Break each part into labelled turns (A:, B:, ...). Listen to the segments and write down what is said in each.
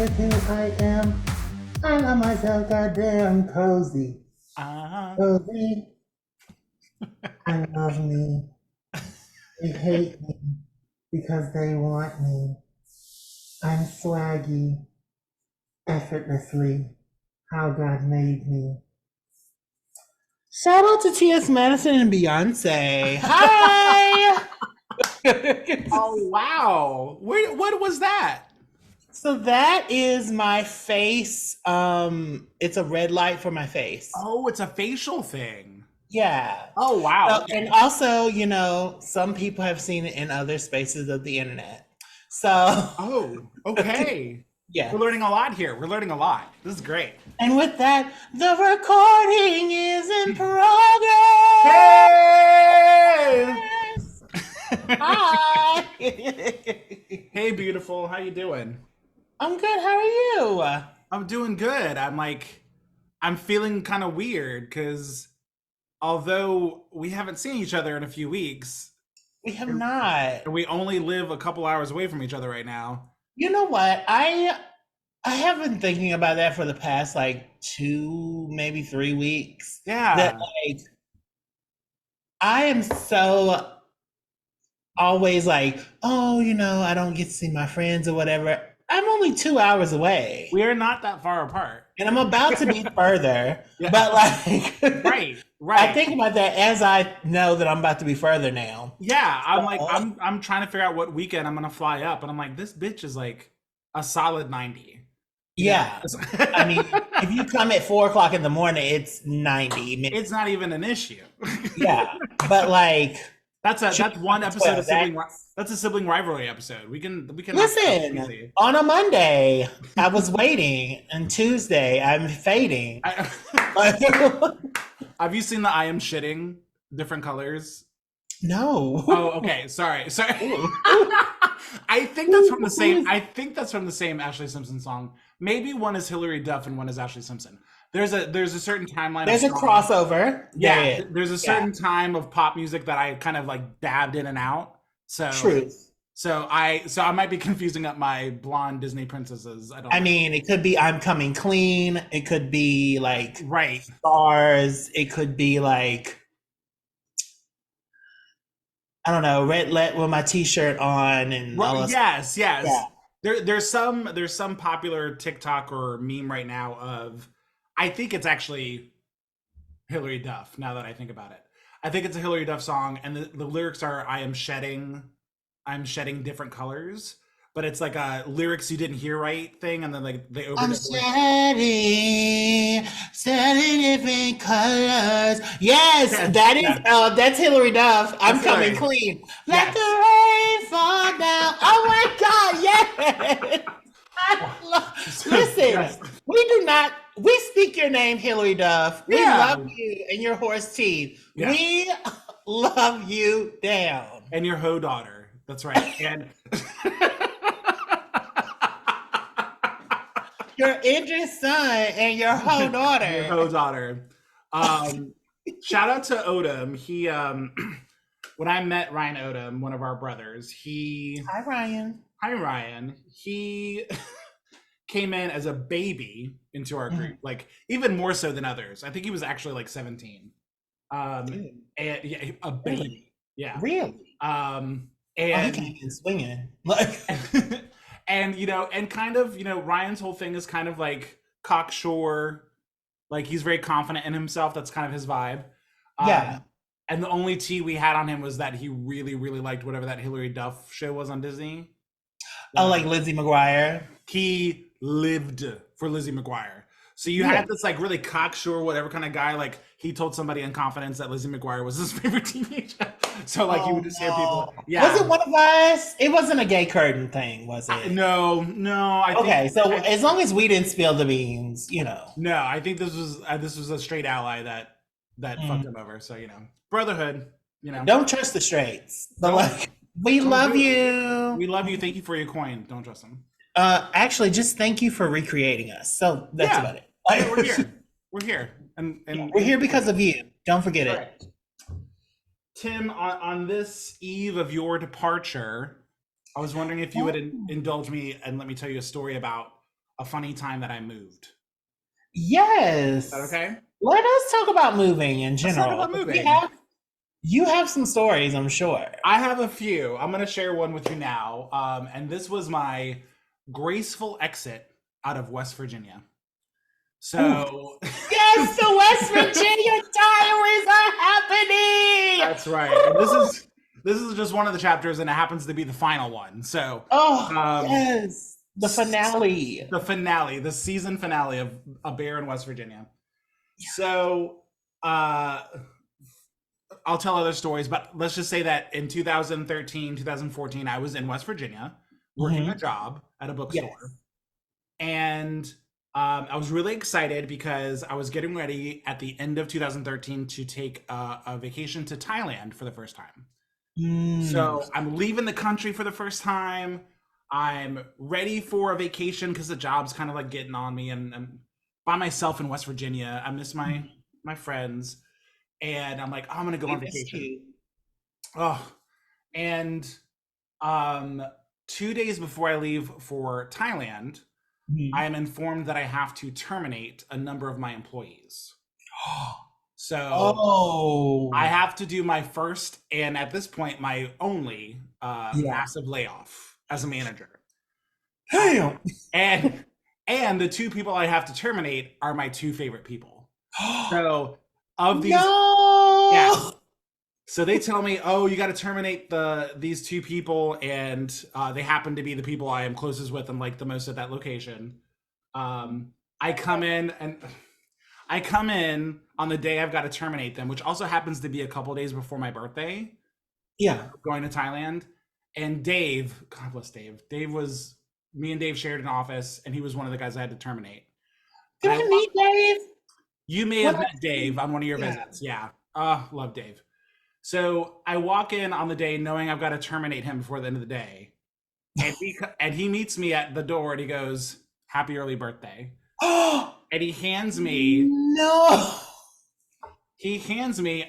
A: like who I am. I got myself goddamn cozy. Cozy. I love me. They hate me because they want me. I'm swaggy, effortlessly, how God made me. Shout out to T.S. Madison and Beyonce. Hi!
B: Oh wow! What was that?
A: So that is my face. It's a red light for my face.
B: Oh, it's a facial thing.
A: Yeah.
B: Oh wow!
A: So, and
B: Okay.
A: also, some people have seen it in other spaces of the internet. So,
B: Oh, okay.
A: yeah.
B: We're learning a lot here. We're learning a lot. This is great.
A: And with that, the recording is in progress.
B: Hey!
A: Hi.
B: Hey, beautiful. How you doing?
A: I'm good. How are you?
B: I'm doing good. I'm feeling kind of weird because although we haven't seen each other in a few weeks,
A: We have not.
B: and we only live a couple hours away from each other right now.
A: You know what? I have been thinking about that for the past like 2, maybe 3 weeks. That
B: Yeah.
A: like I am so always like, oh, I don't get to see my friends or whatever. I'm only 2 hours away.
B: We are not that far apart.
A: And I'm about to be further.
B: Yeah.
A: But like
B: Right,
A: I
B: right.
A: think about that as I know that I'm about to be further now.
B: Yeah,
A: So,
B: I'm trying to figure out what weekend I'm gonna fly up, and I'm like, this bitch is like a solid 90. You know?
A: yeah. I mean, if you come at 4 o'clock in the morning, it's 90 minutes.
B: It's not even an issue.
A: Yeah. But like
B: That's one episode of
A: 12,
B: that's a sibling rivalry episode. We can knock that out
A: listen,
B: easy.
A: on a Monday, I was waiting, and Tuesday, I'm fading.
B: Have you seen the I am shitting different colors?
A: No.
B: Oh, okay. Sorry.
A: Ooh.
B: I think that's from the same Ashley Simpson song. Maybe one is Hillary Duff and one is Ashley Simpson. There's a certain timeline.
A: There's a crossover.
B: Yeah, there's a certain time of pop music that I kind of like dabbed in and out. So
A: Truth.
B: so I might be confusing up my blonde Disney princesses. I don't
A: I
B: know.
A: mean, it could be I'm Coming Clean. It could be like
B: Right.
A: Stars. It could be like, I don't know, Red Let with my T-shirt on and all
B: Right.
A: this.
B: Yes, yes.
A: Yeah.
B: There's some popular TikTok or meme right now of I think it's actually Hillary Duff, now that I think about it. I think it's a Hillary Duff song, and the lyrics are I'm shedding different colors, but it's like a lyrics you didn't hear right thing, and then like they
A: I'm
B: overdub like
A: shedding different colors. Yes,
B: yes,
A: that is
B: yes,
A: that's Hillary Duff. I'm
B: that's
A: Coming
B: Hillary.
A: Clean. Let the
B: Yes.
A: rain fall down. Oh my God, yes. Listen,
B: Yes.
A: we speak your name, Hillary Duff. We love
B: Yeah.
A: you and your horse teeth.
B: Yeah.
A: We love you down.
B: And your hoe daughter. That's right. And
A: Your Idris son and your whole
B: your
A: daughter.
B: hoe daughter. Um, Shout out to Odom. He when I met Ryan Odom, one of our brothers,
A: Hi, Ryan.
B: hi Ryan, he came in as a baby into our
A: Mhm.
B: group, like even more so than others. I think he was actually like 17.
A: Dude,
B: And yeah, a
A: really?
B: baby. Yeah.
A: Really?
B: Um
A: Oh, he
B: and
A: came in swinging. Like,
B: and and kind of, Ryan's whole thing is kind of like cocksure, like he's very confident in himself. That's kind of his vibe.
A: yeah.
B: Um, and the only tea we had on him was that he really, really liked whatever that Hillary Duff show was on Disney.
A: Oh, like Lizzie McGuire.
B: He lived for Lizzie McGuire. So you
A: Yeah.
B: had this like really cocksure, whatever kind of guy. Like he told somebody in confidence that Lizzie McGuire was his favorite teenager. So like you
A: Oh
B: would just hear people,
A: no.
B: yeah.
A: Was it one of us? It wasn't a gay curtain thing, was it?
B: No, no. I think
A: Okay, so as long as we didn't spill the beans.
B: no. I think this was a straight ally that fucked
A: Mm.
B: him over. So brotherhood.
A: Don't trust the straights. But
B: Don't
A: like, we
B: don't
A: love
B: do it.
A: you.
B: We love you. Thank you for your coin. Don't trust him.
A: Actually, just thank you for recreating us. So that's
B: Yeah,
A: about it.
B: yeah. We're here. We're here, and
A: We're here because of you. Don't forget it.
B: correct. Tim, on this eve of your departure, I was wondering if you would indulge me and let me tell you a story about a funny time that I moved. Is that
A: Yes.
B: okay?
A: Let us talk about moving in
B: Let's talk
A: general.
B: about moving.
A: You have some stories, I'm sure.
B: I have a few. I'm going to share one with you now. And this was my graceful exit out of West Virginia.
A: Ooh.
B: So,
A: Yes, the West Virginia diaries are happening.
B: that's right. And this is just one of the chapters, and it happens to be the final one. So,
A: Oh,
B: um,
A: yes. The finale.
B: the finale, the season finale of A Bear in West Virginia. So, I'll tell other stories, but let's just say that in 2013, 2014, I was in West Virginia working a job at a bookstore.
A: Yes.
B: And I was really excited because I was getting ready at the end of 2013 to take a vacation to Thailand for the first time. So I'm leaving the country for the first time. I'm ready for a vacation because the job's kind of like getting on me, and I'm by myself in West Virginia. I miss my friends, and I'm like, oh, I'm gonna go on vacation. Oh, and 2 days before I leave for Thailand, I am informed that I have to terminate a number of my employees. So I have to do my first, and at this point, my only massive layoff as a manager.
A: Damn.
B: And the two people I have to terminate are my two favorite people. So of these,
A: No.
B: So they tell me, oh, you got to terminate these two people, and they happen to be the people I am closest with and like the most at that location. I come in on the day I've got to terminate them, which also happens to be a couple days before my birthday.
A: Yeah.
B: Going to Thailand. And Dave, God bless Dave. Me and Dave shared an office, and he was one of the guys I had to terminate.
A: Did I meet Dave?
B: You may have met Dave on one of your visits. Yeah. Love Dave. So I walk in on the day knowing I've got to terminate him before the end of the day. And he meets me at the door and he goes, happy early birthday. And he hands me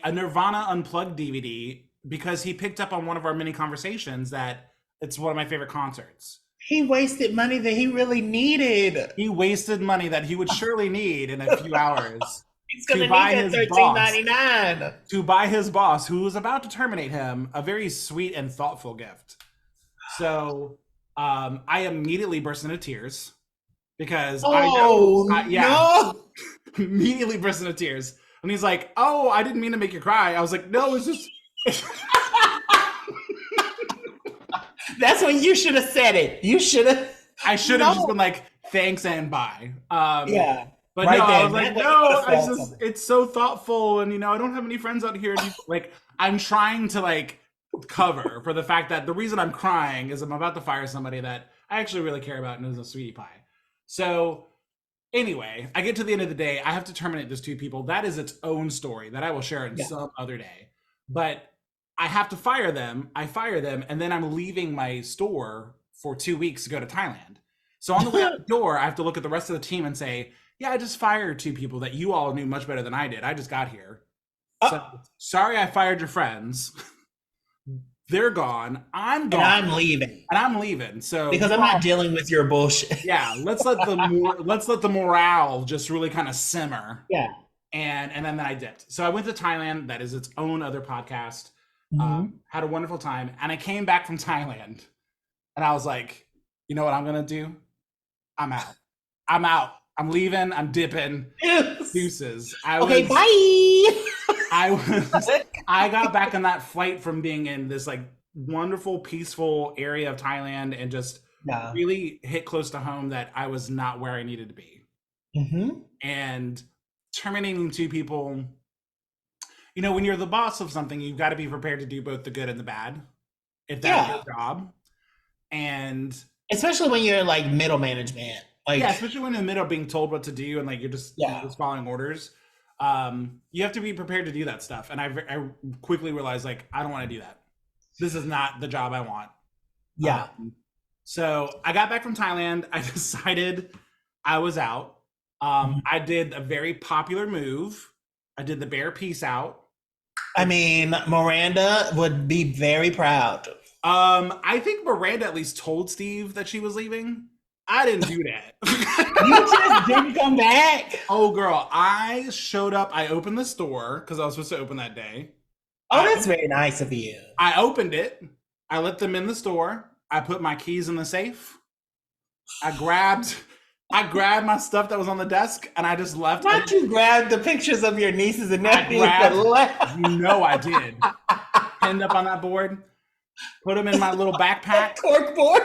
B: a Nirvana Unplugged DVD because he picked up on one of our mini conversations that it's one of my favorite concerts.
A: He wasted money that he really needed.
B: He wasted money that he would surely need in a few hours.
A: He's going to need that $13.99.
B: To buy his boss, who was about to terminate him, a very sweet and thoughtful gift. So I immediately burst into tears because immediately burst into tears. And he's like, oh, I didn't mean to make you cry. I was like, no, it's just...
A: That's when you should have said it.
B: I should have just been like, thanks and bye. But
A: right
B: no,
A: then.
B: I was like, no, it's so thoughtful. And, I don't have any friends out here. And like, I'm trying to like cover for the fact that the reason I'm crying is I'm about to fire somebody that I actually really care about and is a sweetie pie. So anyway, I get to the end of the day. I have to terminate those two people. That is its own story that I will share in some other day. But I have to fire them. I fire them. And then I'm leaving my store for 2 weeks to go to Thailand. So on the way out the door, I have to look at the rest of the team and say, yeah, I just fired two people that you all knew much better than I did. I just got here. So sorry I fired your friends. They're gone. I'm gone.
A: And I'm leaving.
B: So
A: because I'm not dealing with your bullshit.
B: Yeah, let's let the morale just really kind of simmer.
A: Yeah.
B: And then I dipped. So I went to Thailand. That is its own other podcast. Had a wonderful time. And I came back from Thailand. And I was like, you know what I'm going to do? I'm out. I'm leaving. I'm dipping.
A: Yes.
B: Deuces.
A: Bye.
B: I got back on that flight from being in this like wonderful, peaceful area of Thailand and just really hit close to home that I was not where I needed to be. And terminating two people, when you're the boss of something, you've got to be prepared to do both the good and the bad. If that's your job. And
A: especially when you're like middle management.
B: Especially when in the middle being told what to do and like you're just following orders. You have to be prepared to do that stuff. And I quickly realized like I don't want to do that. This is not the job I want. So I got back from Thailand. I decided I was out. I did a very popular move. I did the bear peace out.
A: I mean, Miranda would be very proud.
B: I think Miranda at least told Steve that she was leaving. I didn't do that.
A: You just didn't come back?
B: Oh, girl, I showed up. I opened the store because I was supposed to open that day.
A: Oh, that's very nice of you.
B: I opened it. I let them in the store. I put my keys in the safe. I grabbed my stuff that was on the desk and I just left.
A: Why don't you grab the pictures of your nieces and nephews and left?
B: You know I did. Pinned up on that board. Put them in my little backpack.
A: Cork board.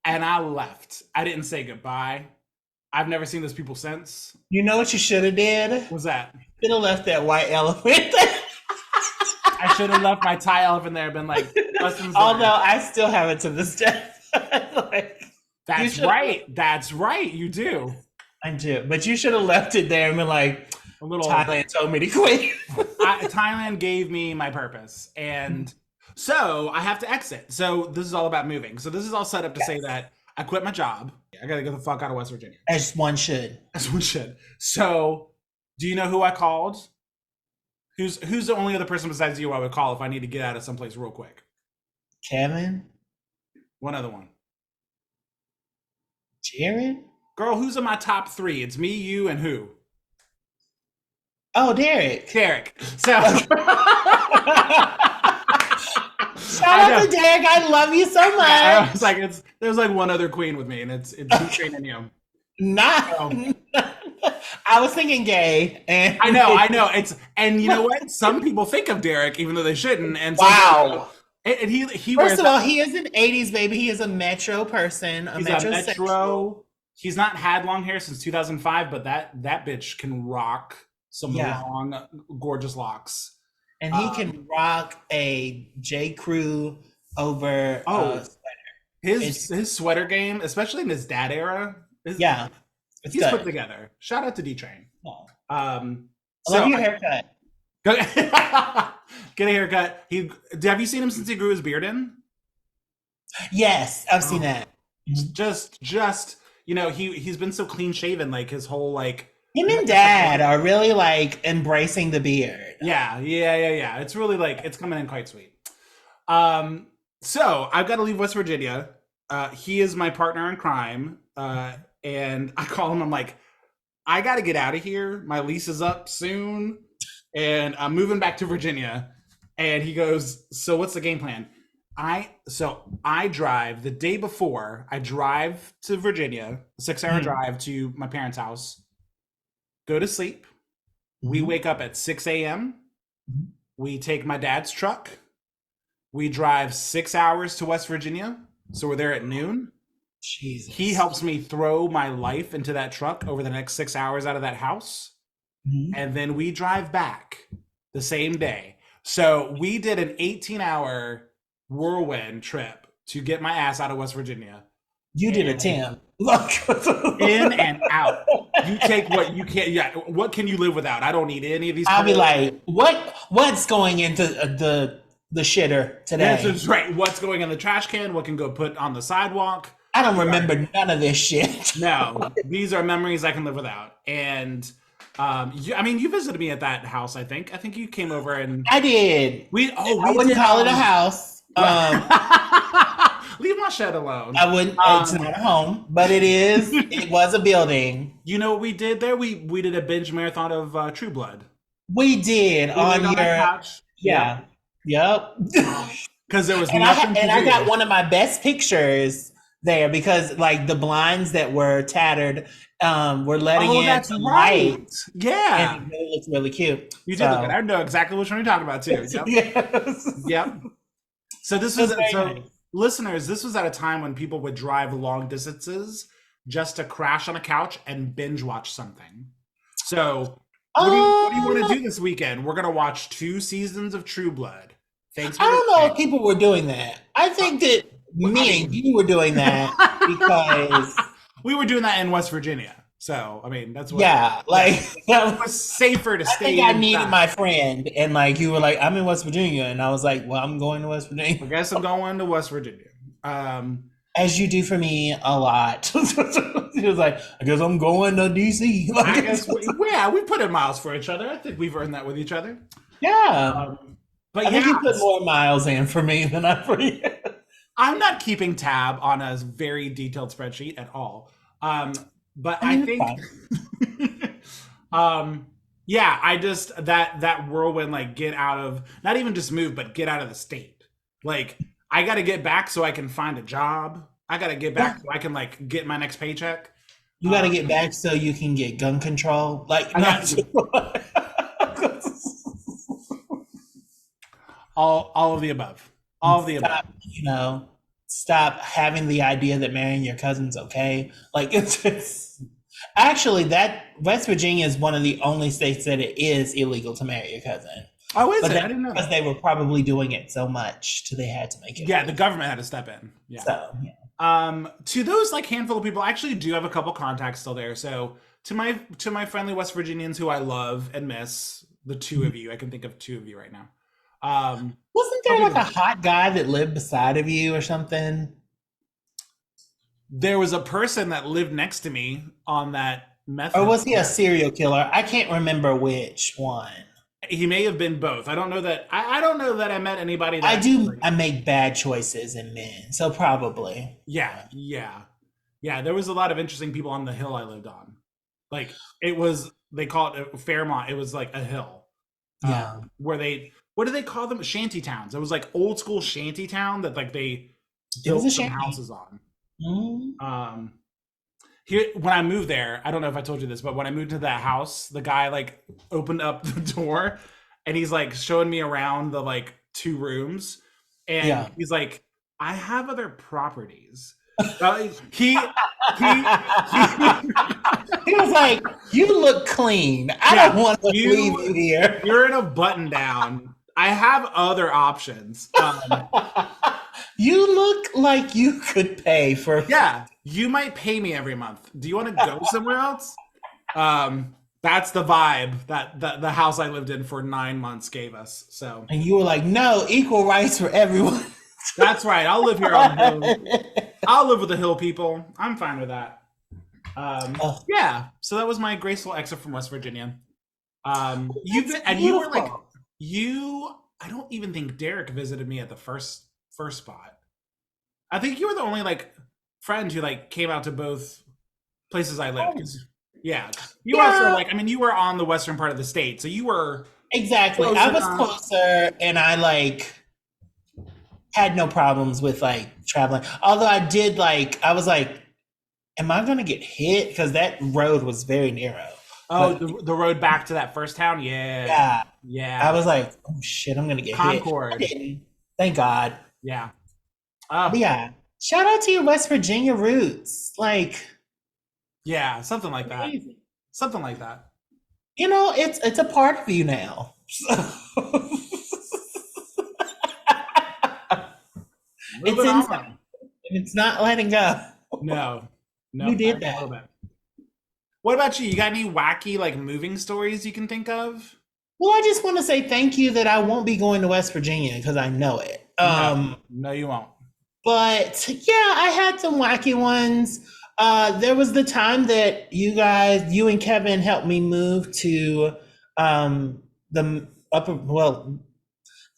B: and I left. I didn't say goodbye. I've never seen those people since.
A: You know what you should have did?
B: What was that?
A: Should have left that white elephant.
B: I should have left my Thai elephant there and been like,
A: although I still have it to this day. Like,
B: that's right. That's right. You do.
A: I do. But you should have left it there and been like,
B: a little
A: Thailand told me to quit.
B: Thailand gave me my purpose. And so I have to exit. So this is all about moving. So this is all set up to say that I quit my job. I got to get the fuck out of West Virginia.
A: As one should.
B: As one should. So do you know who I called? Who's the only other person besides you I would call if I need to get out of someplace real quick?
A: Kevin?
B: One other one.
A: Jared?
B: Girl, who's in my top 3? It's me, you, and who?
A: Oh, Derek.
B: Derek. So
A: shout out to Derek. I love you so much.
B: I was like, there's like one other queen with me, and it's Deetrain and you.
A: I was thinking gay, and
B: I know. And you know what? Some people think of Derek even though they shouldn't. And
A: wow.
B: And he
A: first of all, he is an 80s baby. He is a Metro person.
B: He's a Metro. He's not had long hair since 2005, but that bitch can rock some long, gorgeous locks.
A: And he can rock a J. Crew over sweater.
B: His sweater game, especially in his dad era, he's
A: good.
B: Put together. Shout out to D-Train.
A: Oh.
B: So
A: love your haircut.
B: Get a haircut. Have you seen him since he grew his beard in?
A: Yes, I've seen that.
B: Just he's been so clean shaven, like his whole like.
A: Him and Dad are really like embracing the beard.
B: Yeah. It's really like it's coming in quite sweet. So I've got to leave West Virginia. He is my partner in crime, and I call him. I'm like, I got to get out of here. My lease is up soon, and I'm moving back to Virginia. And he goes, so what's the game plan? I drive the day before. I drive to Virginia, a 6-hour drive to my parents' house. Go to sleep. We wake up at 6 a.m. We take my dad's truck. We drive 6 hours to West Virginia. So we're there at noon.
A: Jesus.
B: He helps me throw my life into that truck over the next 6 hours out of that house. And then we drive back the same day. So we did an 18-hour whirlwind trip to get my ass out of West Virginia.
A: You did a 10.
B: In and out. You take what you can. Yeah. What can you live without? I don't need any of these.
A: I'll be like, what's going into the shitter today?
B: That's right. What's going in the trash can? What can go put on the sidewalk?
A: I don't remember none of this shit.
B: No, these are memories I can live without. And you visited me at that house. I think you came over and
A: I did. I wouldn't call it a house.
B: Leave my shed alone.
A: I wouldn't. It's not a home, but it is. It was a building.
B: You know what we did there? We did a binge marathon of True Blood.
A: We did on your
B: couch.
A: Yeah. Yep.
B: Because there was
A: nothing to do. I got one of my best pictures there because like the blinds that were tattered were letting in some light.
B: Yeah.
A: And it looked really cute.
B: You did look good. I know exactly which one you're talking about too. Yep.
A: Yes.
B: Yep. So this was nice. Listeners, this was at a time when people would drive long distances just to crash on a couch and binge watch something. So what do you want to do this weekend? We're going to watch 2 seasons of True Blood. Thanks.
A: I don't know if people were doing that. I think that me and you were doing that because
B: we were doing that in West Virginia. So, I mean, that's what.
A: Yeah, like
B: it was safer to stay.
A: I think I needed my friend, and like you were like, "I'm in West Virginia," and I was like, "Well, I'm going to West Virginia."
B: I guess I'm going to West Virginia.
A: As you do for me a lot. He was like, "I guess I'm going to DC." Like,
B: I guess we put in miles for each other. I think we've earned that with each other.
A: Yeah,
B: but
A: I think you put more miles in for me than I for you.
B: I'm not keeping tab on a very detailed spreadsheet at all. But
A: I
B: I
A: mean, it's
B: think,
A: fine.
B: um, yeah, I just that whirlwind, like, get out of, not even just move, but get out of the state. Like, I got to get back so I can find a job. I got to get
A: Yeah.
B: back so I can, like, get my next paycheck.
A: You got to get back so you can get gun control. Like,
B: I got
A: not
B: to all of the above. All of the above.
A: stop, stop having the idea that marrying your cousin's okay. Like, it's actually that West Virginia is one of the only states that it is illegal to marry your cousin.
B: Oh, is
A: But
B: it? I
A: that's
B: didn't know
A: because
B: that.
A: they were probably doing it so much, so they had to make it
B: Yeah, the
A: illegal.
B: government had to step in. Yeah.
A: So, yeah.
B: To those, like, handful of people, I actually do have a couple contacts still there. So to my friendly West Virginians who I love and miss, the two of you, I can think of two of you right now.
A: Wasn't
B: I'll
A: there
B: be
A: like a
B: there.
A: hot guy that lived beside of you or something?
B: There was a person that lived next to me on that
A: Or
B: method.
A: was he a serial killer? I can't remember which one.
B: He may have been both. I don't know that. I don't know that I met anybody
A: I
B: that.
A: do.
B: Like,
A: I make bad choices in men, so probably.
B: yeah, yeah, yeah. There was a lot of interesting people on the hill I lived on. Like, it was, they call it Fairmont. It was like a hill,
A: Yeah,
B: where they, what do they call them? Shanty towns. It was like old school shanty town that, like, they
A: it was
B: built
A: a
B: some
A: shame.
B: houses on.
A: Mhm.
B: Here, when I moved there, I don't know if I told you this, but when I moved to that house, the guy, like, opened up the door and he's, like, showing me around the, like, two rooms, and
A: Yeah.
B: he's like, I have other properties. He
A: He was like, "You look clean. I
B: yeah,
A: don't want to leave you here."
B: you're in a button down. I have other options.
A: You look like you could pay for.
B: Yeah, you might pay me every month. Do you want to go somewhere else? That's the vibe that the house I lived in for 9 months gave us. So
A: And you were like, "No, equal rights for everyone."
B: that's right. I'll live here on the hill. I'll live with the hill people. I'm fine with that.
A: Oh,
B: Yeah. So that was my graceful exit from West Virginia. You've
A: that's
B: been, and you were like,
A: beautiful.
B: you. I don't even think Derek visited me at the first spot. I think you were the only, like, friend who, like, came out to both places I lived. 'Cause, yeah, you also,
A: Yeah,
B: like, I mean, you were on the western part of the state, so you were
A: exactly.
B: close
A: I was
B: enough.
A: closer, and I like had no problems with like traveling. Although I did like, I was like, "Am I gonna get hit?" Because that road was very narrow.
B: Oh,
A: But
B: the road back to that first town. Yeah,
A: yeah, I
B: yeah.
A: was like, "Oh shit, I'm gonna get hit." I
B: Concord.
A: didn't. Thank God.
B: Yeah.
A: But
B: Oh,
A: yeah, shout out to your West Virginia roots. Like,
B: yeah. Something like that.
A: crazy.
B: Something like that.
A: It's a part of you now. It's
B: Moving
A: inside.
B: on.
A: It's not letting go.
B: No, no,
A: You
B: not
A: did
B: even a little
A: that.
B: bit. What about you? You got any wacky, like, moving stories you can think of?
A: Well, I just want to say thank you that I won't be going to West Virginia because I know it.
B: No, no, you won't.
A: But yeah, I had some wacky ones. There was the time that you and Kevin helped me move to the upper, well,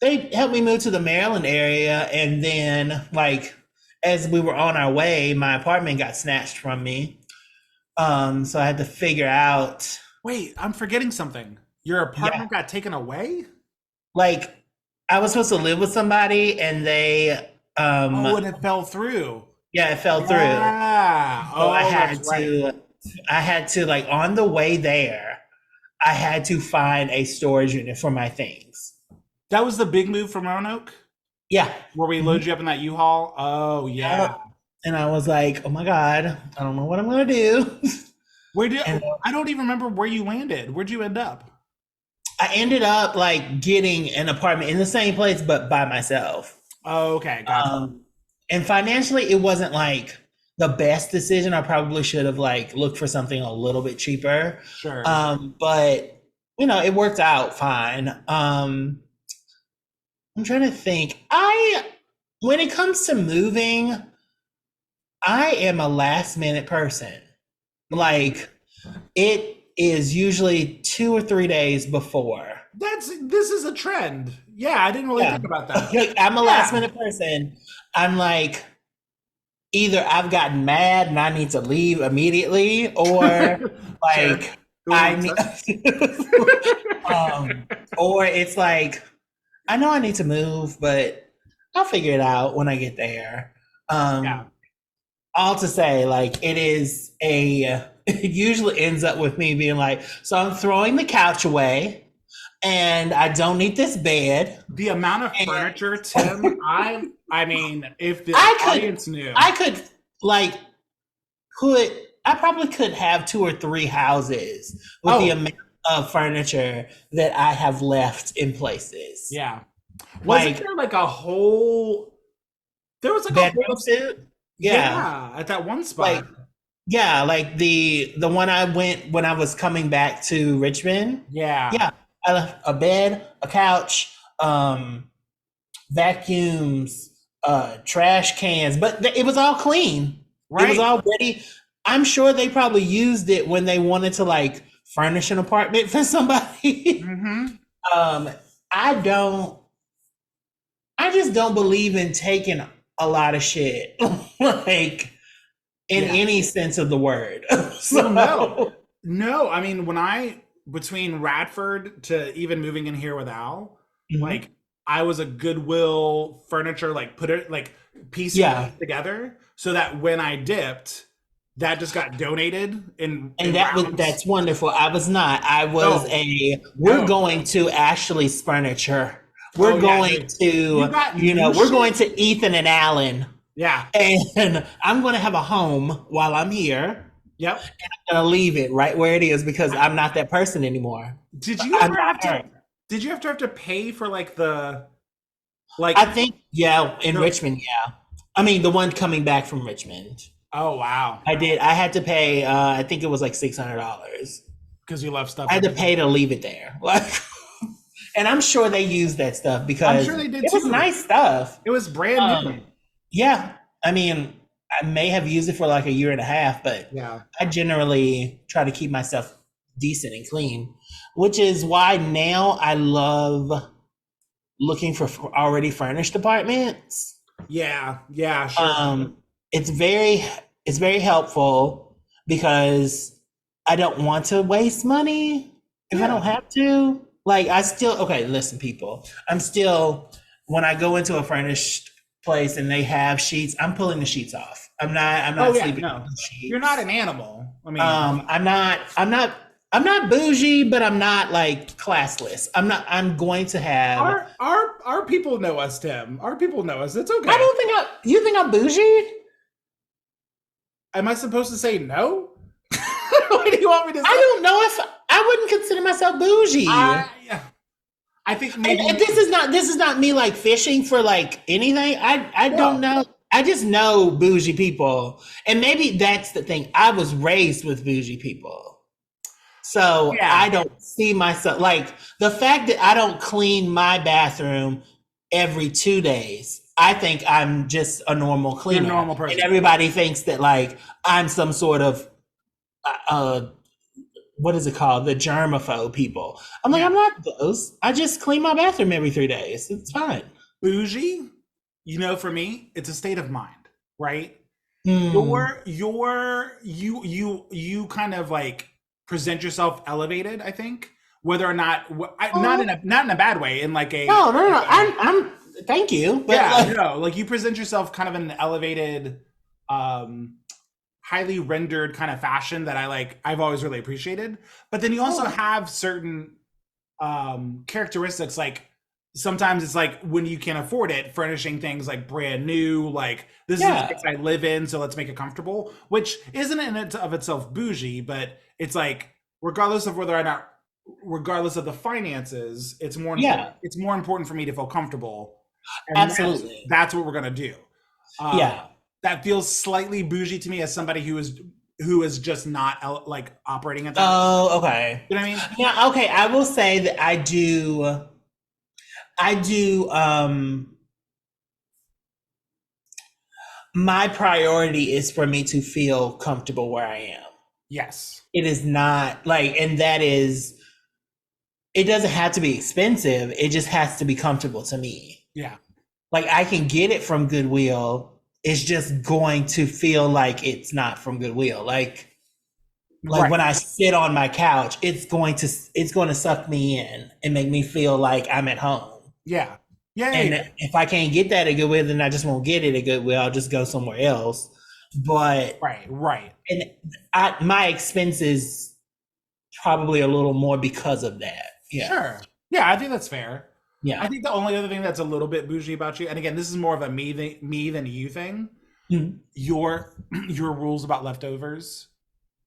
A: they helped me move to the Maryland area. And then, like, as we were on our way, my apartment got snatched from me. So I had to figure out,
B: Wait, I'm forgetting something. Your
A: yeah,
B: apartment got taken away?
A: like, I was supposed to live with somebody and
B: Oh, and it fell through.
A: yeah, it fell through.
B: Yeah.
A: So
B: Oh, that's right.
A: I had to like on the way there, I had to find a storage unit for my things.
B: That was the big move from Roanoke,
A: Yeah.
B: where we
A: Mhm.
B: load you up in that U-Haul. Oh, yeah.
A: Yep. And I was like, oh my God, I don't know what I'm gonna do.
B: Where did
A: And
B: I don't even remember where you landed. Where'd you end up?
A: I ended up like getting an apartment in the same place, but by myself.
B: Oh, okay, gotcha.
A: Um, and financially, it wasn't like the best decision. I probably should have like looked for something a little bit cheaper.
B: Sure.
A: But it worked out fine. I'm trying to think. When it comes to moving, I am a last minute person. Like, it is usually 2 or 3 days before.
B: This is a trend. Yeah, I didn't really
A: Yeah.
B: think about that.
A: Like, I'm a last
B: Yeah.
A: minute person. I'm like, either I've gotten mad and I need to leave immediately, or
B: Sure.
A: like
B: Who
A: I
B: wants
A: need,
B: it?
A: um, or it's like I know I need to move, but I'll figure it out when I get there.
B: Yeah.
A: Um, all to say, like it is a. It usually ends up with me being like, so I'm throwing the couch away, and I don't need this bed.
B: The amount of
A: And
B: furniture, Tim, I mean, if the
A: I could,
B: audience knew.
A: I could like put I probably could have two or three houses with the
B: Oh,
A: amount of furniture that I have left in places.
B: yeah. Wasn't
A: Like
B: there like a whole there was like a
A: bedroom
B: whole
A: suit. Yeah.
B: yeah, at that one spot.
A: Like yeah, like the one I went when I was coming back to Richmond.
B: Yeah.
A: Yeah. I left a bed, a couch, vacuums, trash cans, but it was all clean. It was
B: Right?
A: all ready. I'm sure they probably used it when they wanted to like furnish an apartment for somebody.
B: Mm-hmm.
A: um, I don't. I just don't believe in taking a lot of shit, like in
B: Yeah.
A: any sense of the word.
B: Well, no.
A: So,
B: No, I mean, when I between Radford to even moving in here with Al,
A: mhm.
B: like I was a Goodwill furniture, like put it like piecing
A: Yeah,
B: it together so that when I dipped, that just got donated
A: and
B: in rounds.
A: that's wonderful. I was not. I was
B: No,
A: a. We're
B: no.
A: going to Ashley's furniture.
B: Oh
A: We're
B: yeah,
A: going
B: no. You
A: to,
B: got new
A: we're going
B: shit?
A: to Ethan and Allen,
B: Yeah.
A: and I'm going to have a home while I'm here.
B: Yep.
A: I'm going to leave it right where it is because I'm not that person anymore.
B: Did you
A: I'm
B: ever have
A: not
B: to
A: her.
B: did you have to pay for like the like
A: I think, yeah, in
B: the
A: Richmond, yeah. I mean, the one coming back from Richmond.
B: oh wow.
A: I did. I had to pay. I think it was like $600.
B: Because you left stuff
A: I had to
B: everywhere.
A: pay to leave it there. Like, and I'm sure they used that stuff
B: I'm
A: because
B: sure they did
A: it was
B: too.
A: nice stuff.
B: It was brand new.
A: Um, yeah, I mean, I may have used it for like a year and a half, but
B: Yeah.
A: I generally try to keep myself decent and clean, which is why now I love looking for already furnished apartments.
B: Yeah. Yeah, sure.
A: Um, it's very it's very helpful because I don't want to waste money if I
B: Yeah.
A: don't have to. Like I still okay, listen, people. I'm still when I go into a furnished place and they have sheets, I'm pulling the sheets off. I'm
B: Oh
A: not
B: yeah,
A: sleeping on
B: no.
A: the
B: You're not
A: sheets.
B: an animal. I mean,
A: I'm not bougie, but I'm not like classless. I'm going to have
B: our people know us, Tim. Our people know us. It's
A: I
B: okay.
A: don't think you think I'm bougie?
B: Am I supposed to say no? What do you want me to
A: I
B: say?
A: don't know if I wouldn't consider myself bougie.
B: I think
A: And
B: maybe
A: this is not me like fishing for like anything. I don't
B: no.
A: know. I just know bougie people. And maybe that's the thing. I was raised with bougie people. So
B: Yeah,
A: I don't see myself like the fact that I don't clean my bathroom every 2 days. I think I'm just a normal
B: you're a
A: cleaner.
B: normal
A: And
B: person.
A: everybody thinks that like I'm some sort of uh what is it called? The germaphobe people. I'm like,
B: Yeah.
A: I'm not those. I just clean my bathroom every 3 days. It's fine.
B: Bougie, for me, it's a state of mind, right?
A: Hmm.
B: You kind of like present yourself elevated, I think, whether or not not
A: Oh,
B: in a bad way, in like
A: no, no, no.
B: a
A: I'm thank you. But
B: yeah,
A: like,
B: no, like you present yourself kind of in an elevated, um, highly rendered kind of fashion that I've always really appreciated. But then you also
A: oh,
B: have certain characteristics like sometimes it's like when you can afford it, furnishing things like brand new, like this is the
A: yeah,
B: space I live in, so let's make it comfortable, which isn't in it of itself bougie, but it's like regardless of whether or not regardless of the finances,
A: yeah,
B: it's more important for me to feel comfortable. And
A: absolutely.
B: that's what we're gonna do. Um,
A: Yeah.
B: that feels slightly bougie to me as somebody who is just not like operating at that.
A: Oh, okay.
B: You know what I mean?
A: Yeah, okay. I will say that I do my priority is for me to feel comfortable where I am.
B: Yes.
A: It is not like, and that is, it doesn't have to be expensive. It just has to be comfortable to me.
B: Yeah.
A: like I can get it from Goodwill. It's just going to feel like it's not from Goodwill. Like
B: Right.
A: when I sit on my couch, it's going to suck me in and make me feel like I'm at home.
B: Yeah. Yeah. Yeah. Yeah.
A: And if I can't get that at Goodwill, then I just won't get it at Goodwill. I'll just go somewhere else. But
B: Right. Right.
A: and my expense is probably a little more because of that. Yeah.
B: Sure. Yeah, I think that's fair.
A: Yeah.
B: I think the only other thing that's a little bit bougie about you, and again, this is more of a me than you thing.
A: Mhm.
B: Your rules about leftovers.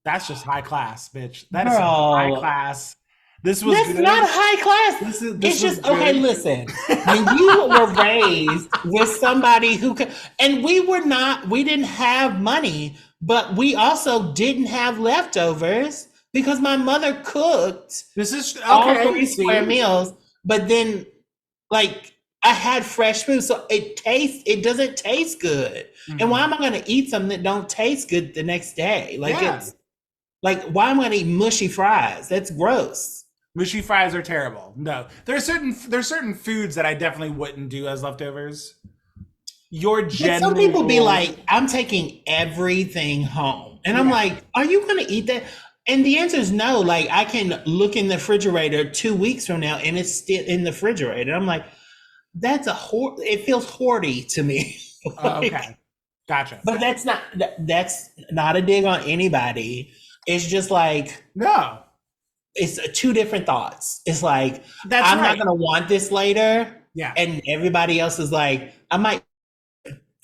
B: That's just high class, bitch. That is some high
A: Girl,
B: class. This was
A: that's
B: good.
A: not high class.
B: This
A: It's
B: was
A: just okay.
B: good.
A: Listen, when you were raised with somebody who could, and we didn't have money, but we also didn't have leftovers because my mother cooked
B: This is
A: all
B: okay.
A: 3 square
B: See,
A: meals. But then, like, I had fresh food, so it doesn't taste good. And why am I going to eat something that don't taste good the next day? Like
B: Yeah.
A: it's like, why am I going to eat mushy fries? That's gross.
B: mushy fries are terrible. No, there's certain foods that I definitely wouldn't do as leftovers. Your
A: But
B: general
A: some people be
B: rule-
A: like, I'm taking everything home. And I'm
B: Yeah.
A: like, are you going to eat that? And the answer is no. Like, I can look in the refrigerator 2 weeks from now and it's still in the refrigerator. I'm like, it feels hoardy to me.
B: okay, gotcha.
A: But that's not a dig on anybody. It's just like,
B: No,
A: it's two different thoughts. It's like,
B: that's
A: I'm
B: right.
A: not going to want this later.
B: Yeah.
A: And everybody else is like, I might.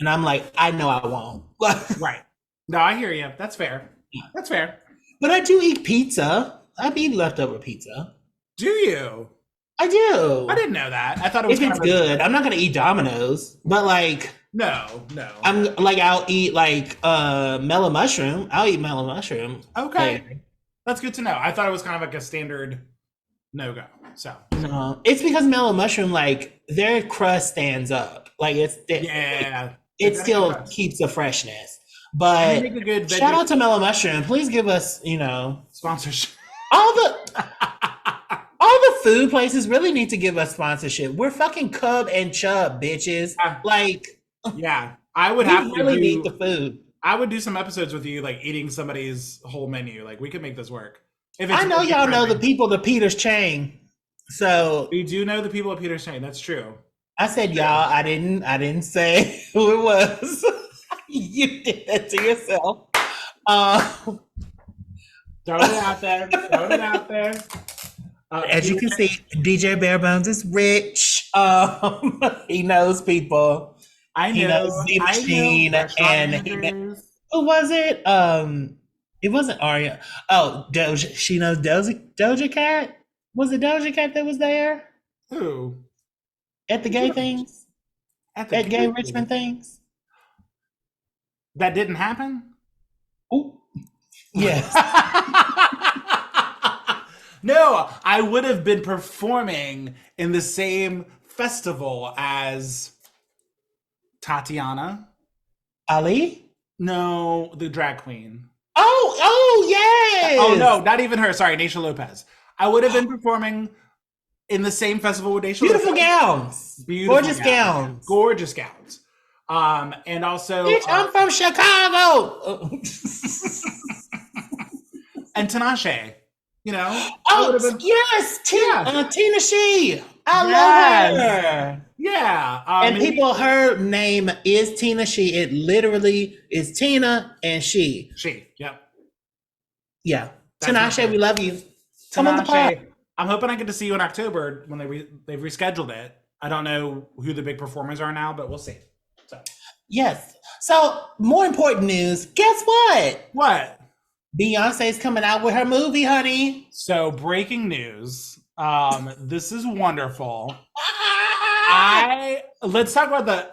A: And I'm like, I know I won't.
B: Right. No, I hear you. That's fair. That's fair.
A: But I do eat pizza. I've eaten leftover pizza.
B: Do you?
A: I do.
B: I didn't know that. I thought it was
A: If it's
B: kind of
A: good. I'm not going to eat Domino's. But like,
B: No.
A: I'll eat like mellow mushroom. I'll eat mellow mushroom.
B: Okay.
A: Like,
B: That's good to know. I thought it was kind of like a standard no-go. So
A: no, it's because mellow mushroom, like their crust stands up. Like
B: yeah,
A: it still keeps the freshness. But
B: make a good
A: shout out to Mellow Mushroom. Please give us,
B: sponsorship.
A: all the food places really need to give us sponsorship. We're fucking Cub and Chub, bitches. Like,
B: Yeah, I would
A: we
B: have
A: really
B: to
A: need
B: do.
A: the food.
B: I would do some episodes with you, like eating somebody's whole menu. Like we could make this work. If
A: I know y'all know the
B: friendly.
A: people, the Peter's chain. So
B: We do know the people at Peter's Chain. That's true.
A: I said y'all. I didn't say who it was. You did that to yourself.
B: Throwing it out there. Throwing it out there.
A: As you can see, DJ Barebones is rich. He knows people.
B: I
A: He
B: know.
A: knows the
B: I
A: machine,
B: know
A: and
B: restaurant
A: who was it? It wasn't Aria. Oh, Doja. She knows Doja Cat. Was it Doja Cat that was there
B: Who?
A: at the gay things?
B: At
A: At gay Richmond things?
B: That didn't happen?
A: Ooh. Yes.
B: No, I would have been performing in the same festival as Tatiana.
A: Ali?
B: No, the drag queen.
A: Oh, yes.
B: Oh no, not even her. Sorry, Naysha Lopez. I would have been performing in the same festival with Naysha
A: Beautiful
B: Lopez.
A: gowns.
B: Beautiful
A: Gorgeous gowns.
B: Gorgeous gowns. And also
A: Bitch, I'm from Chicago.
B: and Tinashe. You know? I
A: Oh,
B: would have been-
A: yes.
B: Yeah.
A: Tina She. I
B: Yes.
A: love her.
B: Yeah.
A: And people, her name is Tina She. It literally is Tina and She.
B: Yep.
A: Yeah.
B: That's
A: Tinashe,
B: my-
A: we love you. Come on the
B: Tinashe,
A: pod.
B: I'm hoping I get to see you in October when they've rescheduled it. I don't know who the big performers are now, but we'll see. So
A: Yes. So, more important news. Guess what?
B: what?
A: Beyonce's coming out with her movie, honey.
B: So breaking news. This is wonderful.
A: Ah!
B: Let's talk about the.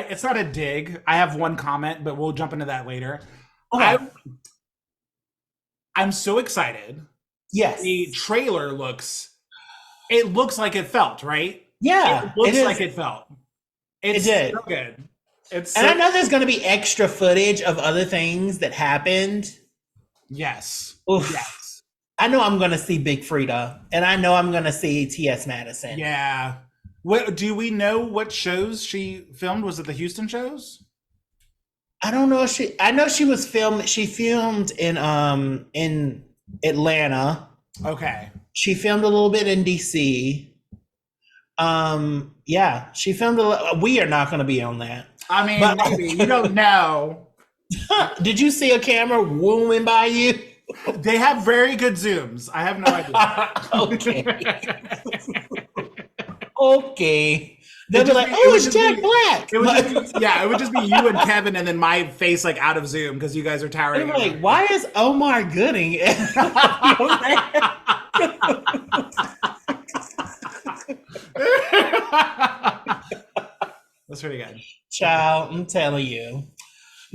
B: It's not a dig. I have one comment, but we'll jump into that later.
A: Okay.
B: I'm so excited.
A: Yes.
B: The trailer looks. It looks like it felt right.
A: Yeah.
B: It looks
A: is.
B: like it felt. It's
A: It did.
B: so good. It's
A: And
B: so,
A: I know there's going to be extra footage of other things that happened.
B: yes.
A: Oof.
B: Yes.
A: I know I'm going to see Big Frida, and I know I'm going to see T.S. Madison.
B: Yeah. What do we know? What shows she filmed? Was it the Houston shows?
A: I don't know if I know she was filmed. She filmed in Atlanta.
B: Okay.
A: She filmed a little bit in DC. Yeah, she filmed we are not going to be on that.
B: I mean,
A: But
B: maybe you don't know.
A: did you see a camera zooming by you?
B: They have very good zooms. I have no idea.
A: Okay. Okay. They'll be like, "Oh, it's Jack Black."
B: It would just be you and Kevin, and then my face like out of zoom because you guys are towering.
A: They're like, "Why is Omar Gooding?"
B: That's pretty good.
A: Child, I'm telling you.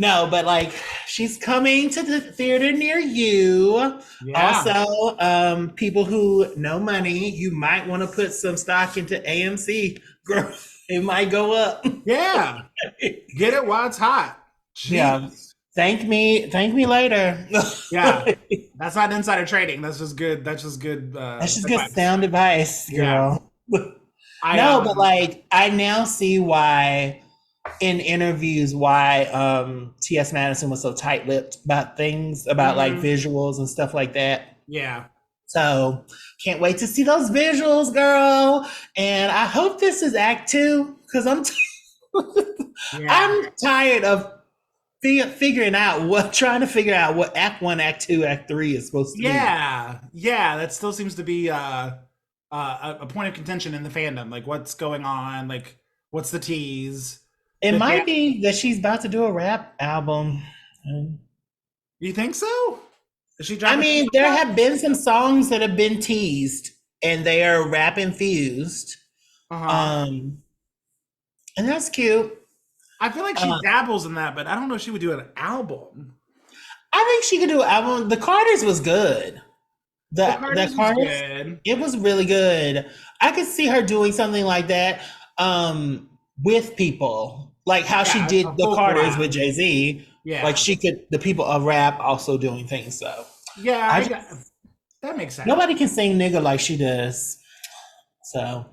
A: No, but like she's coming to the theater near you.
B: Yeah.
A: Also, people who know money, you might want to put some stock into AMC. Girl, it might go up.
B: Yeah. Get it while it's hot. Jeez.
A: Yeah. Thank me later.
B: Yeah. That's not insider trading. That's just good. That's just good.
A: That's just good sound advice, girl.
B: Yeah.
A: But like I now see why in interviews why T.S. Madison was so tight-lipped about things, about like visuals and stuff like that.
B: Yeah.
A: So can't wait to see those visuals, girl. And I hope this is Act 2 because I'm tired of trying to figure out what Act 1, Act 2, Act 3 is supposed to be.
B: Yeah. That still seems to be a point of contention in the fandom. Like what's going on? Like what's the tease?
A: It might be that she's about to do a rap album.
B: You think so?
A: I mean, there have been some songs that have been teased, and they are rap infused. And that's cute.
B: I feel like she dabbles in that, but I don't know if she would do an album.
A: I think she could do an album. The Carters was good. The Carters was good. It was really good. I could see her doing something like that with people. Like how she did the Carters with Jay-Z. Yeah. Like the people of rap also doing things. So
B: yeah, that makes sense.
A: Nobody can sing nigga like she does. So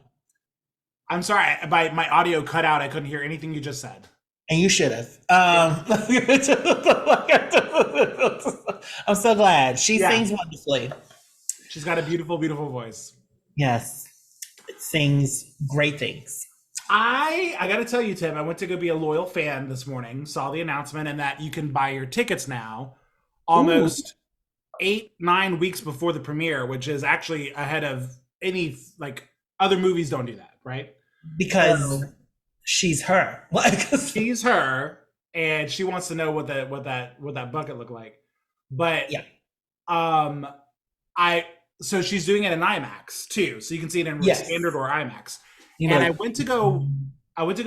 B: I'm sorry, my audio cut out. I couldn't hear anything you just said.
A: And you should have. I'm so glad. She sings wonderfully.
B: She's got a beautiful, beautiful voice.
A: Yes. It sings great things.
B: I got to tell you, Tim, I went to go be a loyal fan this morning, saw the announcement, and that you can buy your tickets now almost 8-9 weeks before the premiere, which is actually ahead of any, like, other movies don't do that, right?
A: Because she's her.
B: She's her, and she wants to know what that bucket looked like. But so she's doing it in IMAX too, so you can see it in standard or IMAX. And I went to go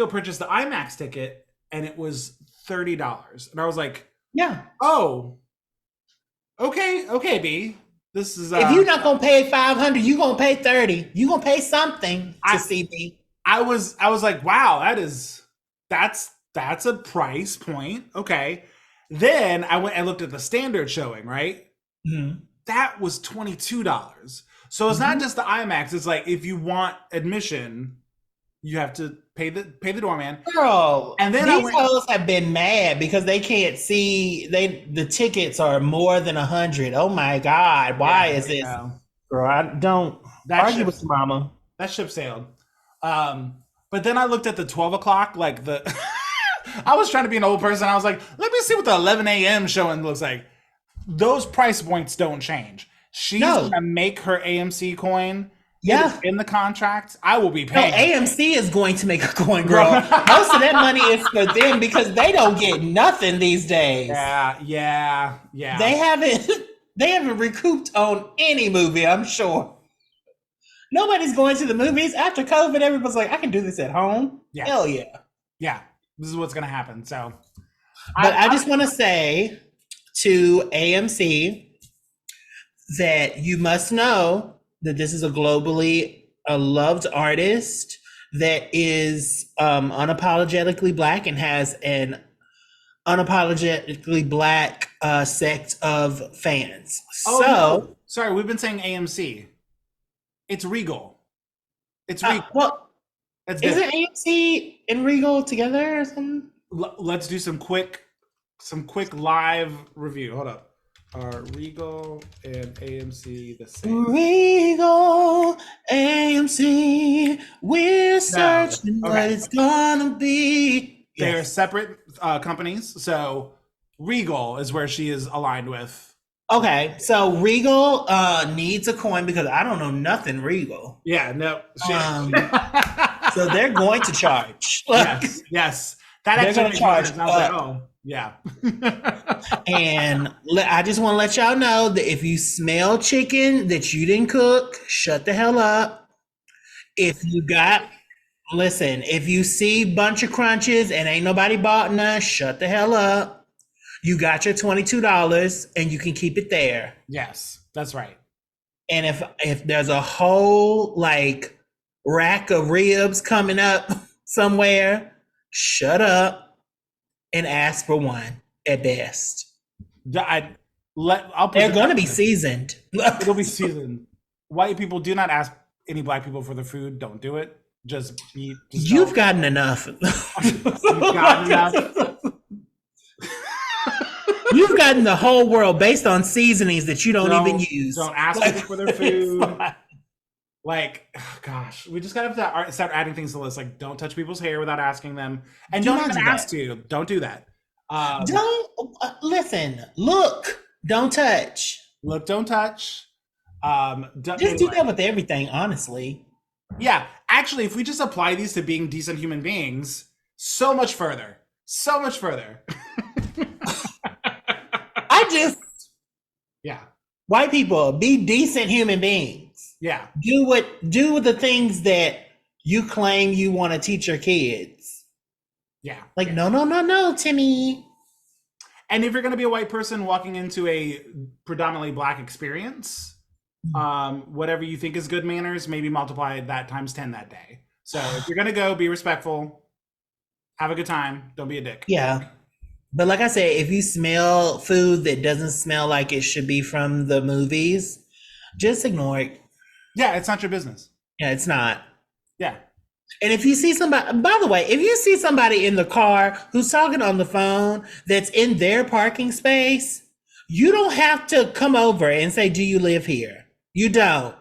B: purchase the IMAX ticket, and it was $30. And I was like, oh, okay, B. This is
A: if you're not gonna pay $500, you're gonna pay $30. You're gonna pay something to see me.
B: I was like, wow, that's a price point. Okay. Then I went and looked at the standard showing, right?
A: Mm-hmm.
B: That was $22. So it's not just the IMAX. It's like if you want admission, you have to pay the doorman.
A: Girl, and then these hoes have been mad because they can't see the tickets are more than 100. Oh my God, why is this? Girl, I don't argue with your mama.
B: That ship sailed. But then I looked at the 12 o'clock, like I was trying to be an old person. I was like, let me see what the 11 a.m. showing looks like. Those price points don't change. She's gonna make her AMC coin. Yeah, in the contract, I will be paying.
A: No, AMC is going to make a coin, girl. Most of that money is for them because they don't get nothing these days.
B: Yeah.
A: They haven't recouped on any movie, I'm sure. Nobody's going to the movies after COVID. Everybody's like, I can do this at home.
B: Yeah.
A: Hell yeah.
B: Yeah, this is what's gonna happen. So,
A: but I just want to say to AMC that you must know that this is a globally loved artist that is unapologetically Black and has an unapologetically Black sect of fans.
B: No. Sorry, we've been saying AMC. It's Regal. It's Regal. That's good.
A: Isn't AMC and Regal together or something?
B: Let's do some quick live review. Hold up. Are Regal and AMC the same?
A: Regal, AMC, we're searching
B: Okay.
A: what it's gonna be.
B: They're
A: Yes.
B: separate companies. So Regal is where she is aligned with.
A: Okay, so Regal needs a coin because I don't know nothing Regal.
B: Yeah, no.
A: So they're going to charge.
B: Yes. That
A: They're
B: actually
A: gonna charge.
B: I was like, oh, yeah.
A: And I just want to let y'all know that if you smell chicken that you didn't cook, shut the hell up. If you see bunch of crunches and ain't nobody bought none, shut the hell up. You got your $22 and you can keep it there.
B: Yes, that's right.
A: And if there's a whole like rack of ribs coming up somewhere, shut up and ask for one at best.
B: They're
A: going to be seasoned.
B: It'll be seasoned. White people, do not ask any black people for their food. Don't do it. Just eat.
A: You've gotten enough.
B: You've gotten enough.
A: You've gotten the whole world based on seasonings that you don't even use.
B: Don't ask people for their food. Like, oh gosh, we just gotta have to start adding things to the list. Like, don't touch people's hair without asking them, and don't even ask to. Don't do that.
A: Listen. Look, don't touch.
B: Look, don't touch.
A: Just do that with everything, honestly.
B: Yeah, actually, if we just apply these to being decent human beings, so much further. Yeah.
A: White people, be decent human beings.
B: Yeah.
A: Do the things that you claim you want to teach your kids.
B: Yeah.
A: Like, no, Timmy.
B: And if you're going to be a white person walking into a predominantly black experience, whatever you think is good manners, maybe multiply that times 10 that day. So if you're going to go, be respectful, have a good time, don't be a dick.
A: Yeah. But like I said, if you smell food that doesn't smell like it should be from the movies, just ignore it.
B: Yeah, it's not your business.
A: Yeah, it's not.
B: Yeah.
A: And if you see somebody, by the way, if you see somebody in the car who's talking on the phone that's in their parking space, you don't have to come over and say, "Do you live here?" You don't.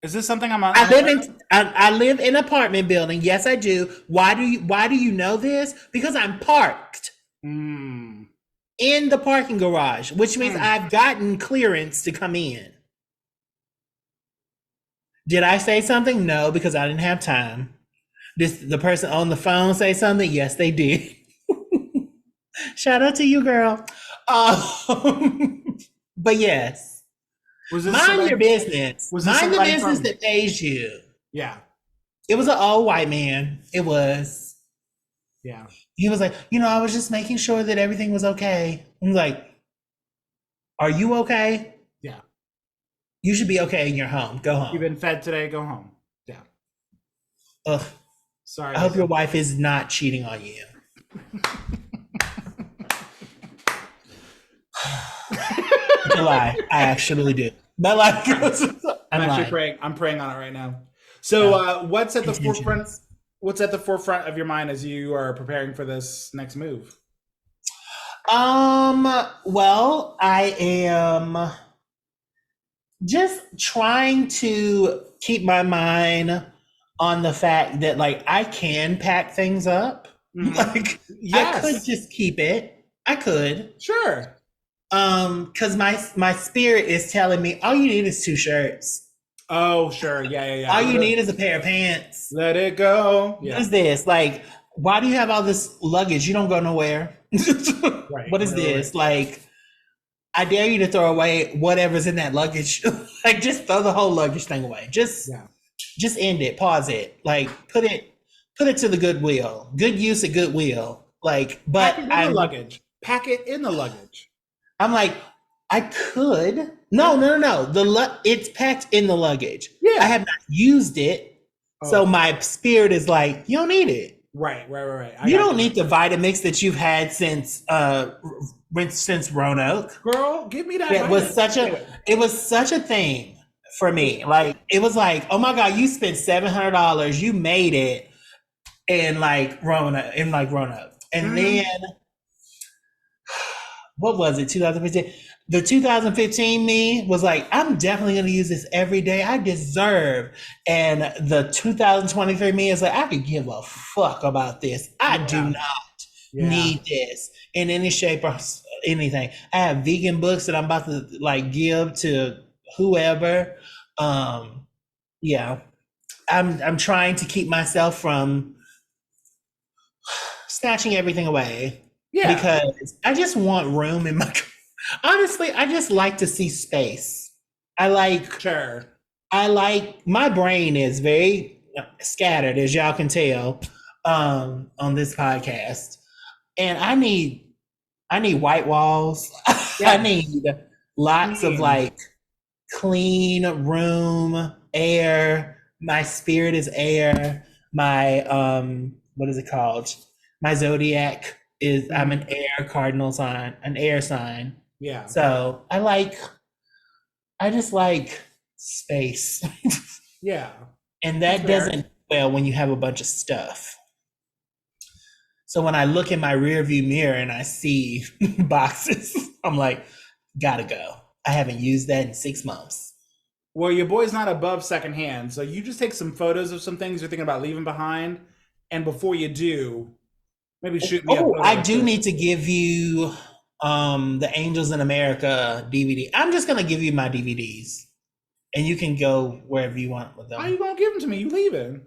B: Is this something I'm on?
A: I live in an apartment building. Yes, I do. Why do you know this? Because I'm parked in the parking garage, which means I've gotten clearance to come in. Did I say something? No, because I didn't have time. Did the person on the phone say something? Yes, they did. Shout out to you, girl. But yes. Mind your business. Mind the business that pays you.
B: Yeah.
A: It was an old white man. It was.
B: Yeah.
A: He was like, I was just making sure that everything was okay. I'm like, are you okay?
B: Yeah.
A: You should be okay in your home. Go home.
B: You've been fed today. Go home. Yeah.
A: Ugh.
B: Sorry.
A: I hope your wife is not cheating on you. It's a lie. I actually do. But like,
B: I'm praying on it right now. So, what's at the forefront? What's at the forefront of your mind as you are preparing for this next move?
A: Well, I am just trying to keep my mind on the fact that like I can pack things up. Like, yes. I could just keep it. I could.
B: Sure.
A: Because my spirit is telling me all you need is 2 shirts.
B: Oh, sure. Yeah.
A: All you need is a pair of pants.
B: Let it go.
A: Yeah. What is this? Like, why do you have all this luggage? You don't go nowhere. Right, what is this? Right. Like, I dare you to throw away whatever's in that luggage. Like, just throw the whole luggage thing away. Just end it. Pause it. Like, put it to the Goodwill. Good use at Goodwill. Like, but
B: Pack it in the luggage.
A: I'm like, I could. No. It's packed in the luggage. Yeah. I have not used it. Oh. So my spirit is like, you don't need it.
B: Right.
A: You don't need the Vitamix that you've had since Roanoke.
B: Girl, give me that.
A: It was such a thing for me. Like it was like, oh my God, you spent $700, you made it in like Roanoke. And then what was it, 2015? The 2015 me was like, I'm definitely going to use this every day. I deserve. And the 2023 me is like, I could give a fuck about this. I do not need this in any shape or anything. I have vegan books that I'm about to like give to whoever. Yeah, I'm trying to keep myself from snatching everything away. Yeah, because I just want room in my. Honestly, I just like to see space. I like my brain is very scattered, as y'all can tell, on this podcast, and I need white walls. I need lots of like clean room, air. My spirit is air. My what is it called? My zodiac is I'm an air cardinal sign, an air sign.
B: Yeah.
A: So I just like space.
B: Yeah.
A: And that doesn't well when you have a bunch of stuff. So when I look in my rear view mirror and I see boxes, I'm like, gotta go. I haven't used that in 6 months.
B: Well, your boy's not above secondhand, so you just take some photos of some things you're thinking about leaving behind, and before you do, maybe shoot me.
A: I do need to give you the Angels in America DVD. I'm just gonna give you my DVDs, and you can go wherever you want with them.
B: How are you gonna give them to me? You leaving?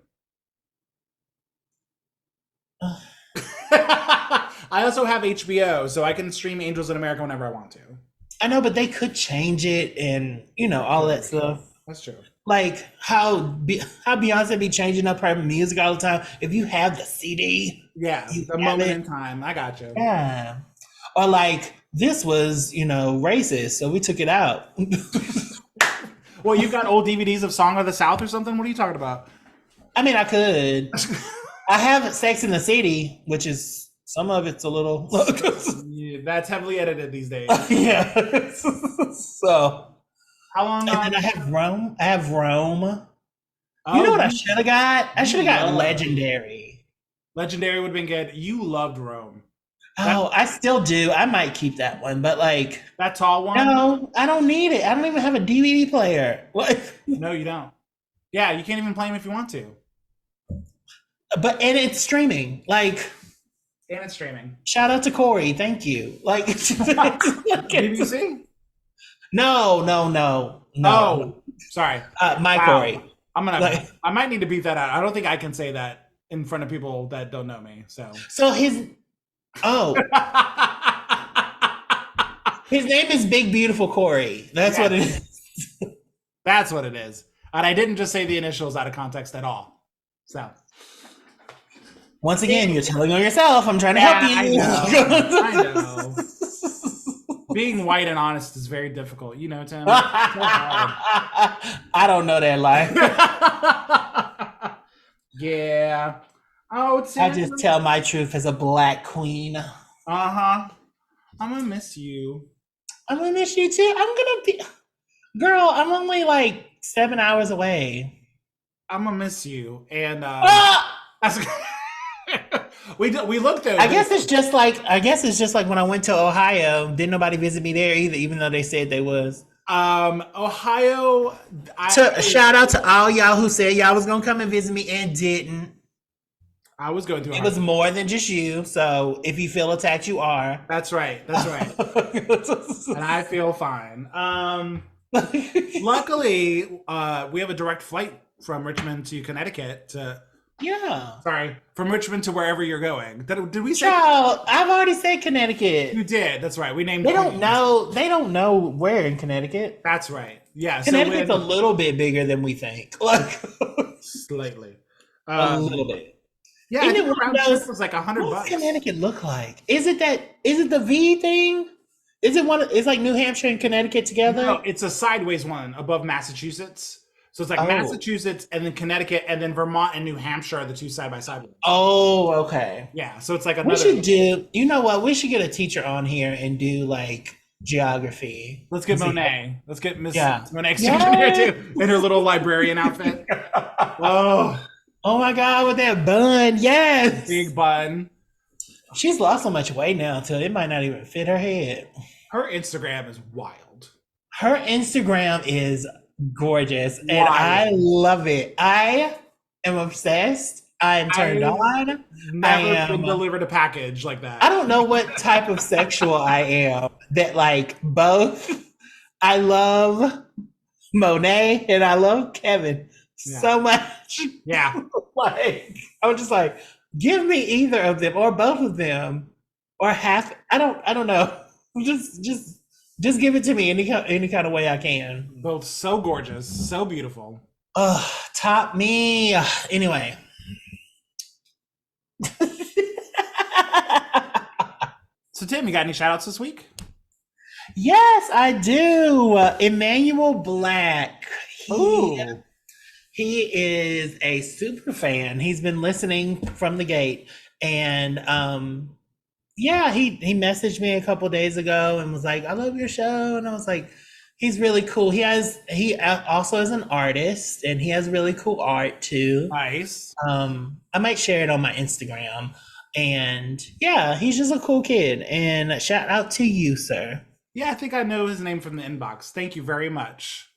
B: I also have HBO, so I can stream Angels in America whenever I want to.
A: I know, but they could change it and all that stuff.
B: That's true.
A: Like how Beyonce be changing up her music all the time. If you have the CD,
B: the moment in time. I got you.
A: Yeah. Or like this was, racist, so we took it out.
B: Well, you've got old DVDs of Song of the South or something? What are you talking about?
A: I mean, I could. I have Sex in the City, which is some of it's a little.
B: Yeah, that's heavily edited these days.
A: Yeah. So.
B: How long?
A: And then I have Rome. You know what I should have got? I should have got Legendary.
B: Legendary would have been good. You loved Rome.
A: I still do. I might keep that one, but like
B: that tall one.
A: No, I don't need it. I don't even have a DVD player. What?
B: No, you don't. Yeah, you can't even play them if you want to.
A: And it's streaming. Like.
B: And it's streaming.
A: Shout out to Corey. Thank you. Like.
B: BBC.
A: No.
B: Oh, sorry.
A: Corey.
B: I might need to beat that out. I don't think I can say that in front of people that don't know me. So
A: his his name is Big Beautiful Corey. That's what it is.
B: That's what it is. And I didn't just say the initials out of context at all. So
A: once again, you're telling on yourself. I'm trying to help you.
B: I know. Being white and honest is very difficult, Tim.
A: I don't know that lie.
B: Yeah.
A: Oh, I just tell my truth as a Black queen.
B: I'm gonna miss you.
A: I'm gonna miss you too. Girl, I'm only like 7 hours away.
B: I'm gonna miss you, and we looked at.
A: I guess it's just like when I went to Ohio. Didn't nobody visit me there either, even though they said they was.
B: Ohio.
A: Shout out to all y'all who said y'all was gonna come and visit me and didn't.
B: I was going to.
A: It was more than just you. So if you feel attacked, you are.
B: That's right. And I feel fine. Luckily, we have a direct flight from Richmond to Connecticut to.
A: Yeah.
B: Sorry. From Richmond to wherever you're going. Did we say?
A: Child, I've already said Connecticut.
B: You did. That's right. We named.
A: They don't know. They don't know where in Connecticut.
B: That's right. Yeah.
A: Connecticut's a little bit bigger than we think. Like
B: slightly.
A: A little bit.
B: Yeah. I think round trip was like $100.
A: What's Connecticut look like? Is it the V thing? Is it one? It's like New Hampshire and Connecticut together.
B: No, it's a sideways one above Massachusetts. So it's like Massachusetts and then Connecticut and then Vermont and New Hampshire are the two side by side.
A: Oh, okay.
B: Yeah. So it's like another.
A: We should do. You know what? We should get a teacher on here and do like geography.
B: Let's get Monet. Let's get
A: Yeah.
B: Miss Monet Exchange in here too, in her little librarian outfit. Oh,
A: Oh my God, with that bun. Yes.
B: big bun.
A: She's lost so much weight now, too. It might not even fit her head.
B: Her Instagram is wild.
A: Her Instagram is gorgeous, and I
B: Wild.
A: love it. I am obsessed. I am turned
B: I've
A: on. I
B: never been
A: am.
B: delivered a package like
A: I
B: that.
A: don't know what type of sexual I am that like both. I love Monet and I love Kevin
B: Yeah.
A: so much.
B: Yeah.
A: Like I'm just like, give me either of them or both of them or half. I don't know. Just give it to me any kind of way I can.
B: Both so gorgeous, so beautiful.
A: Top me. Anyway.
B: So Tim, you got any shout outs this week?
A: Yes, I do. Emmanuel Black.
B: Ooh.
A: He is a super fan. He's been listening from the gate, and yeah, he messaged me a couple days ago and was like, "I love your show," and I was like, "He's really cool." He also is an artist, and he has really cool art too.
B: Nice.
A: I might share it on my Instagram, and yeah, he's just a cool kid. And shout out to you, sir.
B: Yeah, I think I know his name from the inbox. Thank you very much.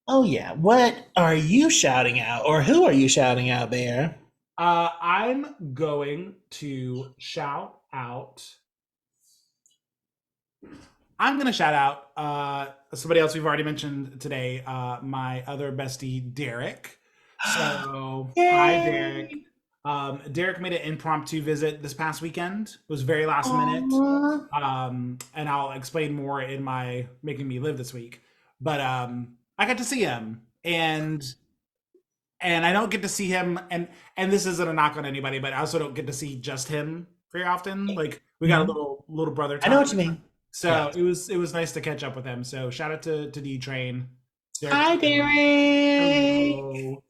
A: Oh yeah, what are you shouting out, or who are you shouting out there?
B: I'm going to shout out. I'm going to shout out somebody else we've already mentioned today, my other bestie, Derek. So, hi, Derek. Derek made an impromptu visit this past weekend. It was very last minute.
A: Aw.
B: And I'll explain more in my Making Me Live this week. But I got to see him, and I don't get to see him, and this isn't a knock on anybody, but I also don't get to see just him very often. Like we got a little brother.
A: I know what you mean.
B: So
A: Yeah.
B: it was nice to catch up with him. So shout out to D Train.
A: Hi, Derek.
B: Hello.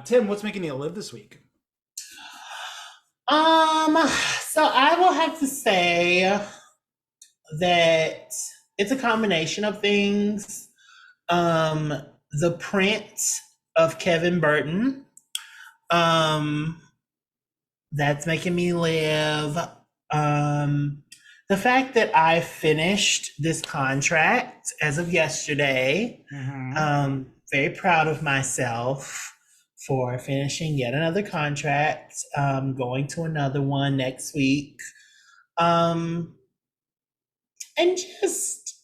B: Tim, what's making you live this week?
A: So I will have to say that it's a combination of things. The print of Kevin Burton, that's making me live. The fact that I finished this contract as of yesterday. Very proud of myself for finishing yet another contract, going to another one next week. And just,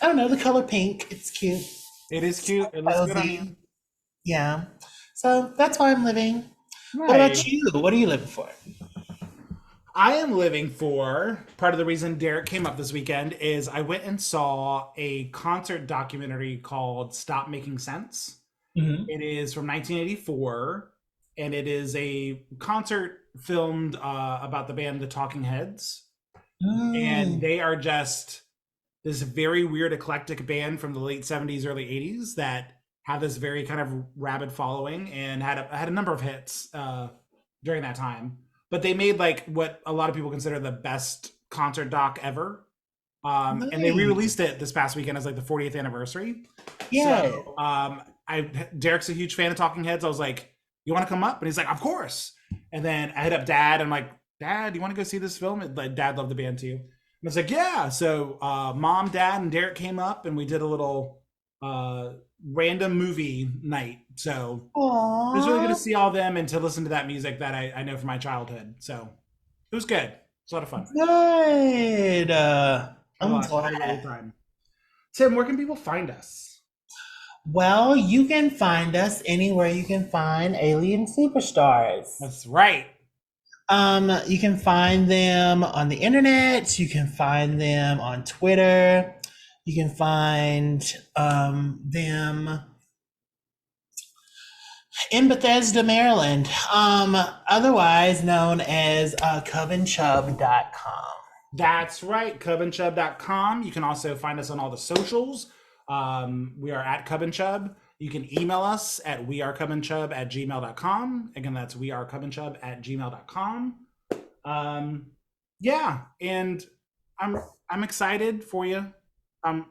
A: I don't know, the color pink, it's cute.
B: It is cute. It looks good on you.
A: Cozy. Yeah. So that's why I'm living. What
B: Nice.
A: about you? What are you living for?
B: I am living for part of the reason Derek came up this weekend is I went and saw a concert documentary called Stop Making Sense.
A: Mhm.
B: It is from 1984, and it is a concert filmed about the band The Talking Heads. And they are just this very weird eclectic band from the late 70s, early 80s that had this very kind of rabid following and had a number of hits during that time. But they made like what a lot of people consider the best concert doc ever. And they re-released it this past weekend as like the 40th anniversary.
A: Yeah.
B: So Derek's a huge fan of Talking Heads. I was like, "You want to come up?" And he's like, "Of course." And then I hit up Dad. I'm like, "Dad, do you want to go see this film?" And like, Dad loved the band too. And I was like, "Yeah." So Mom, Dad, and Derek came up, and we did a little random movie night. So it was really good to see all of them and to listen to that music that I know from my childhood. So it was good. It's a lot of fun.
A: Good.
B: I
A: I'm
B: had a great
A: glad.
B: time. Tim, where can people find us?
A: Well, you can find us anywhere you can find alien superstars.
B: That's right.
A: You can find them on the internet. You can find them on Twitter. You can find them in Bethesda, Maryland. Otherwise known as cubandchub.com.
B: That's right, cubandchub.com. You can also find us on all the socials. We are at cubandchub. You can email us at wearecubandchub@gmail.com. Again, that's wearecubandchub@gmail.com. Yeah, and I'm excited for you. I'm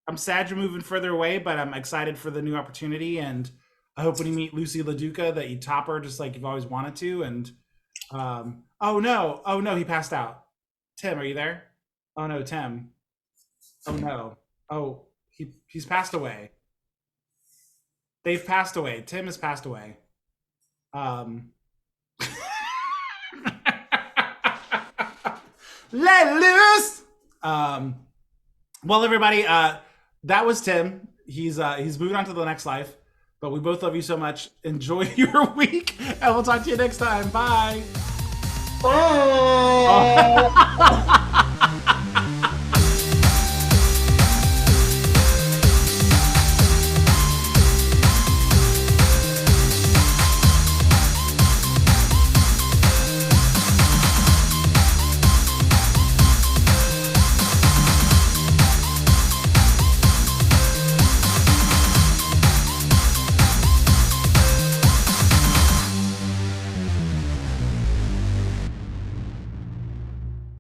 B: I'm sad you're moving further away, but I'm excited for the new opportunity, and I hope when you meet Lucy LaDuca that you top her just like you've always wanted to. And oh no, he passed out. Tim, are you there? Oh no, Tim. Oh no. Oh, he's passed away. They've passed away. Tim has passed away. Um, Let loose. Um, well, everybody, that was Tim. He's moving on to the next life. But we both love you so much. Enjoy your week, and we'll talk to you next time. Bye.
A: Bye.
B: Oh.